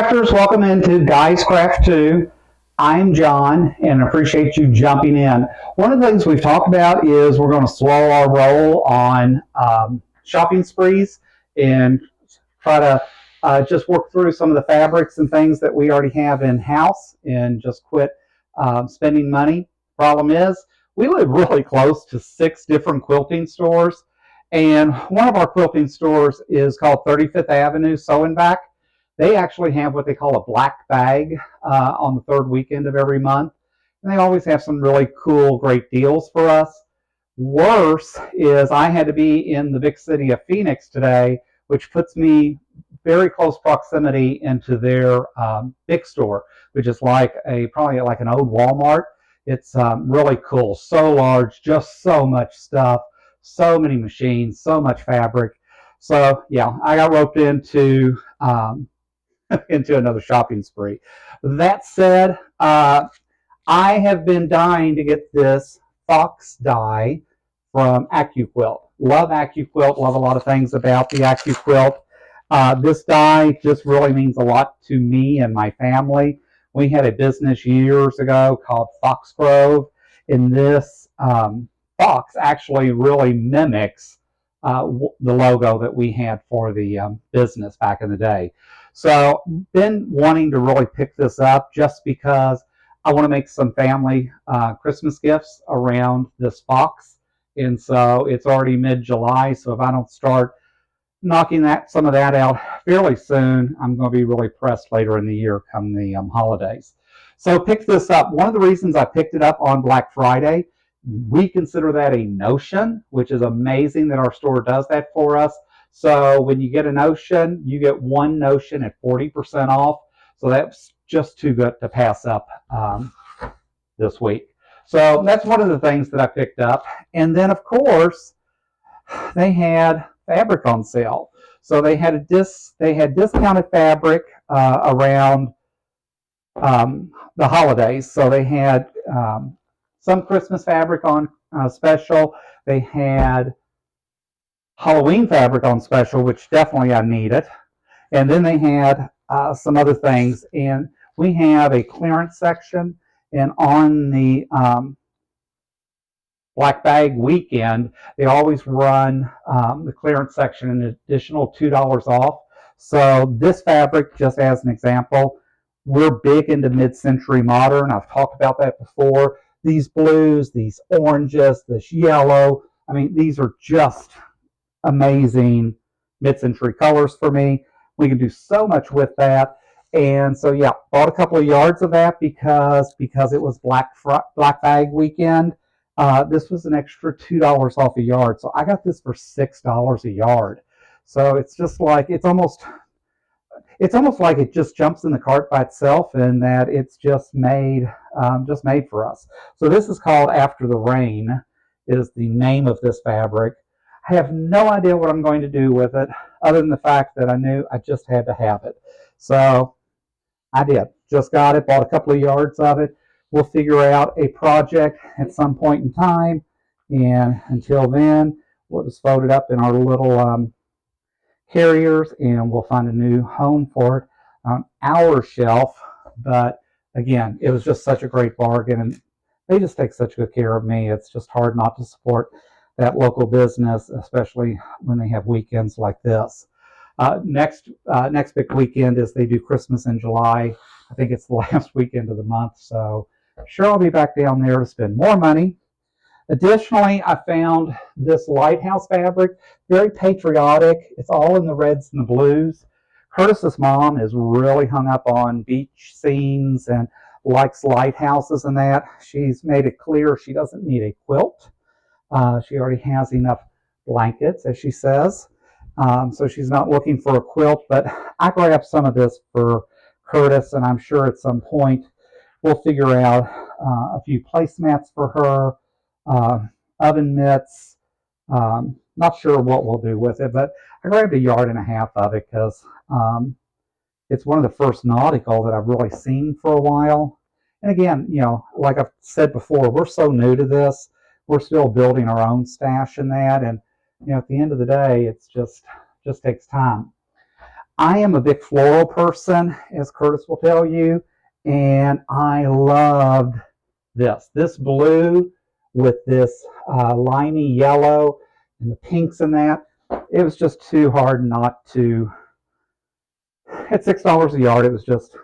Crafters, welcome into Guys Craft 2. I'm John and appreciate you jumping in. One of the things we've talked about is we're going to slow our roll on shopping sprees and try to just work through some of the fabrics and things that we already have in-house and just quit spending money. Problem is, we live really close to 6 different quilting stores, and one of our quilting stores is called 35th Avenue Sew and Back. They actually have what they call a black bag on the third weekend of every month. And they always have some really cool, great deals for us. Worse is I had to be in the big city of Phoenix today, which puts me very close proximity into their big store, which is probably like an old Walmart. It's really cool, so large, just so much stuff, so many machines, so much fabric. So yeah, I got roped into another shopping spree. That said, I have been dying to get this fox die from AccuQuilt. Love AccuQuilt, love a lot of things about the AccuQuilt. This die just really means a lot to me and my family. We had a business years ago called Foxgrove, and this fox actually really mimics the logo that we had for the business back in the day. So been wanting to really pick this up just because I want to make some family Christmas gifts around this fox. And so it's already mid-July, so if I don't start knocking some of that out fairly soon, I'm going to be really pressed later in the year come the holidays. So pick this up. One of the reasons I picked it up on Black Friday, we consider that a notion, which is amazing that our store does that for us. So when you get a notion, you get one notion at 40% off. So that's just too good to pass up this week. So that's one of the things that I picked up. And then, of course, they had fabric on sale. So they had discounted fabric around the holidays. So they had some Christmas fabric on special. They had Halloween fabric on special, which definitely I needed. And then they had some other things. And we have a clearance section. And on the Black Bag weekend, they always run the clearance section an additional $2 off. So this fabric, just as an example, we're big into mid-century modern. I've talked about that before. These blues, these oranges, this yellow, I mean, these are just amazing mid-century colors for me. We can do so much with that. And so yeah, bought a couple of yards of that because it was Black Bag weekend. This was an extra $2 off a yard. So I got this for $6 a yard. So it's just like, it's almost like it just jumps in the cart by itself, and that it's just made for us. So this is called After the Rain, is the name of this fabric. I have no idea what I'm going to do with it, other than the fact that I knew I just had to have it. So I did. Just got it, bought a couple of yards of it. We'll figure out a project at some point in time, and until then, we'll just fold it up in our little carriers, and we'll find a new home for it on our shelf. But again, it was just such a great bargain, and they just take such good care of me. It's just hard not to support that local business, especially when they have weekends like this. Next big weekend is they do Christmas in July. I think it's the last weekend of the month, so sure I'll be back down there to spend more money. Additionally, I found this lighthouse fabric, very patriotic. It's all in the reds and the blues. Curtis's mom is really hung up on beach scenes and likes lighthouses and that. She's made it clear she doesn't need a quilt. She already has enough blankets, as she says. So she's not looking for a quilt, but I grabbed some of this for Curtis, and I'm sure at some point we'll figure out a few placemats for her, oven mitts. Not sure what we'll do with it, but I grabbed a yard and a half of it because it's one of the first nautical that I've really seen for a while. And again, you know, like I've said before, we're so new to this. We're still building our own stash in that, and you know, at the end of the day, it's just takes time. I am a big floral person, as Curtis will tell you, and I loved this blue with this limey yellow and the pinks in that. It was just too hard not to. At $6 a yard, it was just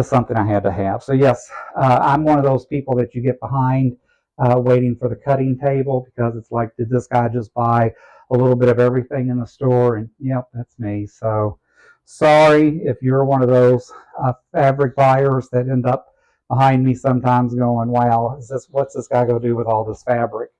something I had to have. So yes, I'm one of those people that you get behind waiting for the cutting table, because it's like, did this guy just buy a little bit of everything in the store? And yep, that's me. So sorry if you're one of those fabric buyers that end up behind me sometimes going, wow, what's this guy going to do with all this fabric?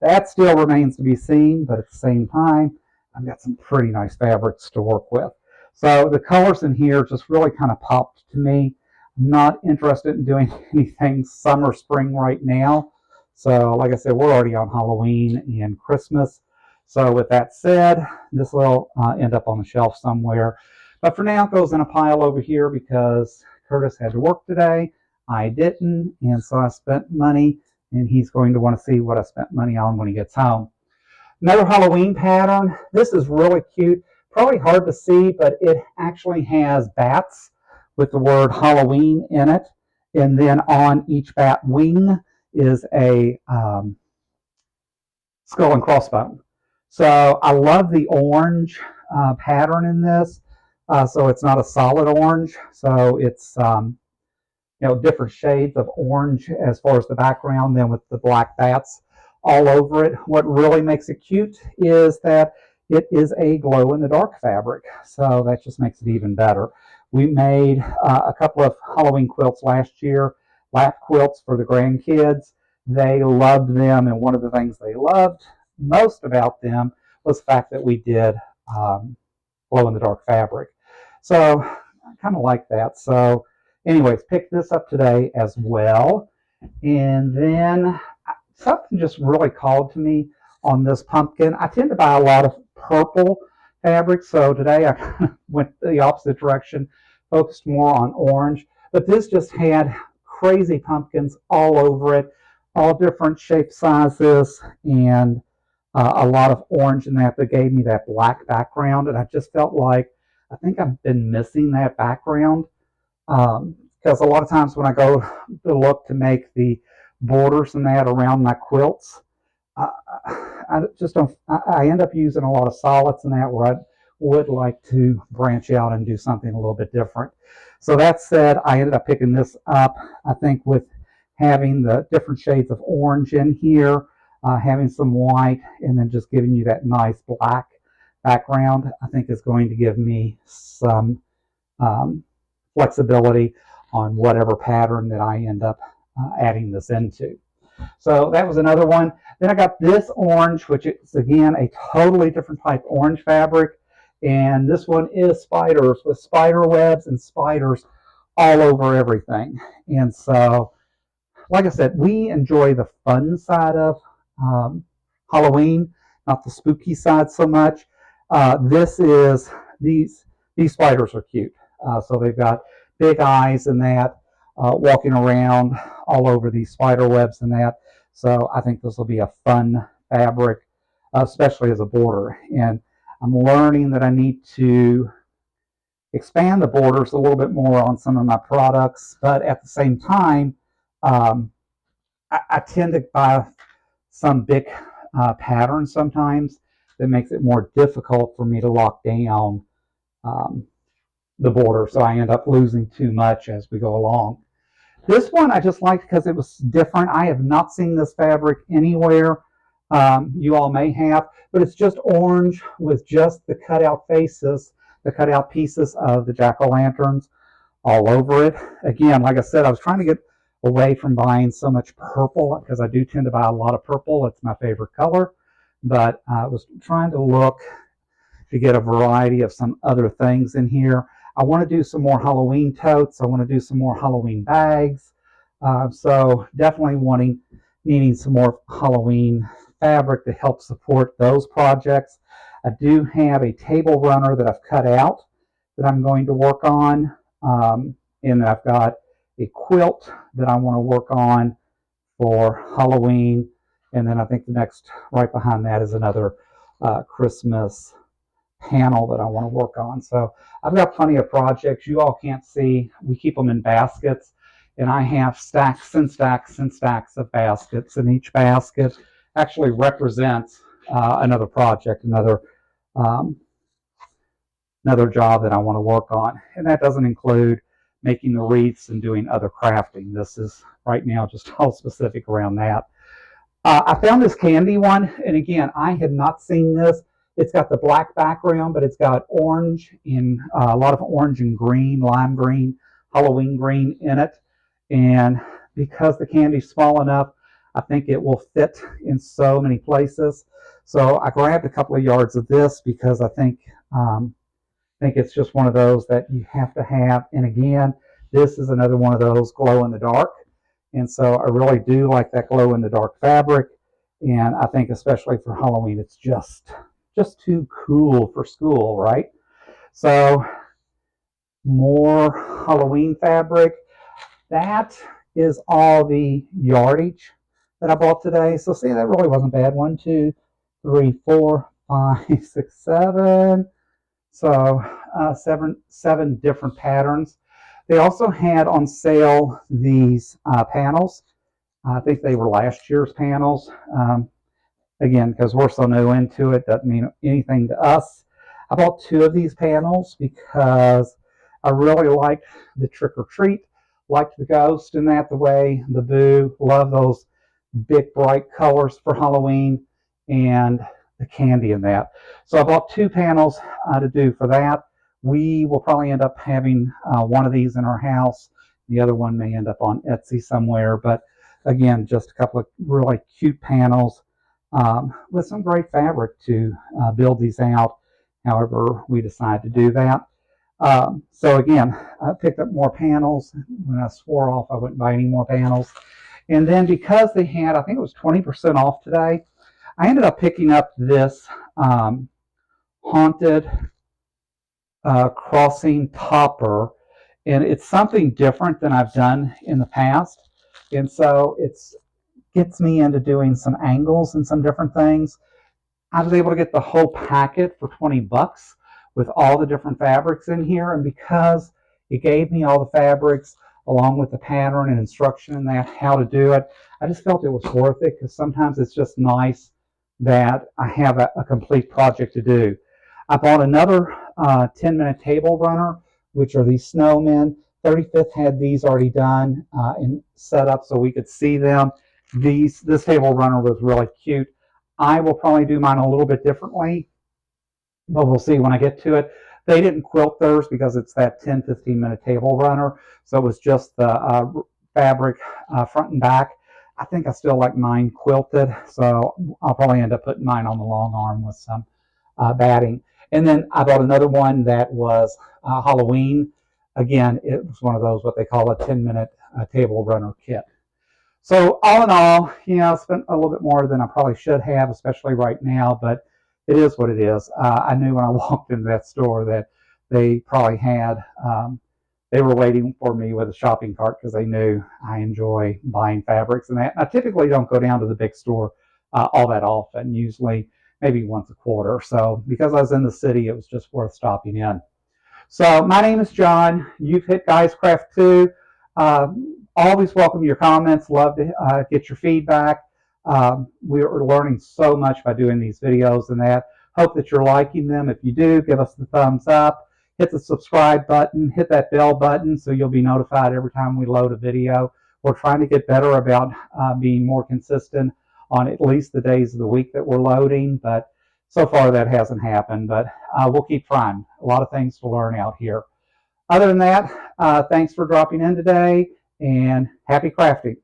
That still remains to be seen, but at the same time, I've got some pretty nice fabrics to work with. So the colors in here just really kind of popped to me. I'm not interested in doing anything summer, spring right now. So like I said, we're already on Halloween and Christmas. So with that said, this will end up on the shelf somewhere. But for now, it goes in a pile over here because Curtis had to work today. I didn't, and so I spent money, and he's going to want to see what I spent money on when he gets home. Another Halloween pattern. This is really cute. Probably hard to see, but it actually has bats with the word Halloween in it. And then on each bat wing is a skull and crossbone. So I love the orange pattern in this. So it's not a solid orange. So it's different shades of orange as far as the background, then with the black bats all over it. What really makes it cute is that it is a glow-in-the-dark fabric, so that just makes it even better. We made a couple of Halloween quilts last year, lap quilts for the grandkids. They loved them, and one of the things they loved most about them was the fact that we did glow-in-the-dark fabric. So I kind of like that. So anyways, picked this up today as well. And then something just really called to me on this pumpkin. I tend to buy a lot of purple fabric, so today I kind of went the opposite direction, focused more on orange. But this just had crazy pumpkins all over it, all different shape sizes, and a lot of orange in that gave me that black background. And I just felt like I think I've been missing that background. Because a lot of times when I go to look to make the borders and that around my quilts, I just don't. I end up using a lot of solids and that, where I would like to branch out and do something a little bit different. So that said, I ended up picking this up. I think with having the different shades of orange in here, having some white, and then just giving you that nice black background, I think is going to give me some flexibility on whatever pattern that I end up adding this into. So that was another one. Then I got this orange, which is again a totally different type orange fabric. And this one is spiders, with spider webs and spiders all over everything. And so, like I said, we enjoy the fun side of Halloween, not the spooky side so much. These spiders are cute. So they've got big eyes and that, walking around all over these spider webs and that. So I think this will be a fun fabric, especially as a border. And I'm learning that I need to expand the borders a little bit more on some of my products, but at the same time, I tend to buy some big patterns sometimes that makes it more difficult for me to lock down the border, so I end up losing too much as we go along. This one I just liked because it was different. I have not seen this fabric anywhere. You all may have, but it's just orange with just the cutout faces, the cutout pieces of the jack-o'-lanterns all over it. Again, like I said, I was trying to get away from buying so much purple, because I do tend to buy a lot of purple. It's my favorite color, but I was trying to look to get a variety of some other things in here. I want to do some more Halloween totes. I want to do some more Halloween bags. So definitely needing some more Halloween fabric to help support those projects. I do have a table runner that I've cut out that I'm going to work on. And I've got a quilt that I want to work on for Halloween. And then I think the next right behind that is another Christmas panel that I want to work on. So I've got plenty of projects. You all can't see. We keep them in baskets, and I have stacks and stacks and stacks of baskets, and each basket actually represents another project, um, another job that I want to work on. And that doesn't include making the wreaths and doing other crafting. This is right now just all specific around that. I found this candy one, and again, I had not seen this. It's got the black background, but it's got orange and a lot of orange and green, lime green, Halloween green in it. And because the candy's small enough, I think it will fit in so many places. So I grabbed a couple of yards of this because I think it's just one of those that you have to have. And again, this is another one of those glow in the dark. And so I really do like that glow in the dark fabric. And I think especially for Halloween, it's just too cool for school, right? So more Halloween fabric. That is all the yardage that I bought today. So see, that really wasn't bad. 1, 2, 3, 4, 5, 6, 7. So seven different patterns. They also had on sale these panels. I think they were last year's panels. Again, because we're so new into it, doesn't mean anything to us. I bought 2 of these panels because I really liked the trick or treat, liked the ghost in that, the way, the boo, love those big bright colors for Halloween, and the candy in that. So I bought 2 panels to do for that. We will probably end up having one of these in our house. The other one may end up on Etsy somewhere. But again, just a couple of really cute panels with some great fabric to build these out, however we decide to do that. So again, I picked up more panels. When I swore off, I wouldn't buy any more panels. And then because they had, I think it was 20% off today, I ended up picking up this Haunted Crossing topper, and it's something different than I've done in the past. And so it gets me into doing some angles and some different things. I was able to get the whole packet for 20 bucks with all the different fabrics in here. And because it gave me all the fabrics along with the pattern and instruction and that, how to do it, I just felt it was worth it, because sometimes it's just nice that I have a complete project to do. I bought another 10-minute table runner, which are these snowmen. 35th had these already done and set up so we could see them. This table runner was really cute. I will probably do mine a little bit differently, but we'll see when I get to it. They didn't quilt theirs because it's that 10-15-minute table runner, so it was just the fabric front and back. I think I still like mine quilted, so I'll probably end up putting mine on the long arm with some batting. And then I bought another one that was Halloween. Again, it was one of those, what they call a 10-minute table runner kit. So all in all, I spent a little bit more than I probably should have, especially right now, but it is what it is. I knew when I walked into that store that they probably had, they were waiting for me with a shopping cart because they knew I enjoy buying fabrics and that. I typically don't go down to the big store all that often, usually maybe once a quarter. So because I was in the city, it was just worth stopping in. So my name is John. You've hit Guys Craft 2. Always welcome your comments. Love to get your feedback. We're learning so much by doing these videos and that. Hope that you're liking them. If you do, give us the thumbs up. Hit the subscribe button. Hit that bell button so you'll be notified every time we load a video. We're trying to get better about being more consistent on at least the days of the week that we're loading, but so far that hasn't happened, but we'll keep trying. A lot of things to learn out here. Other than that, thanks for dropping in today, and happy crafting.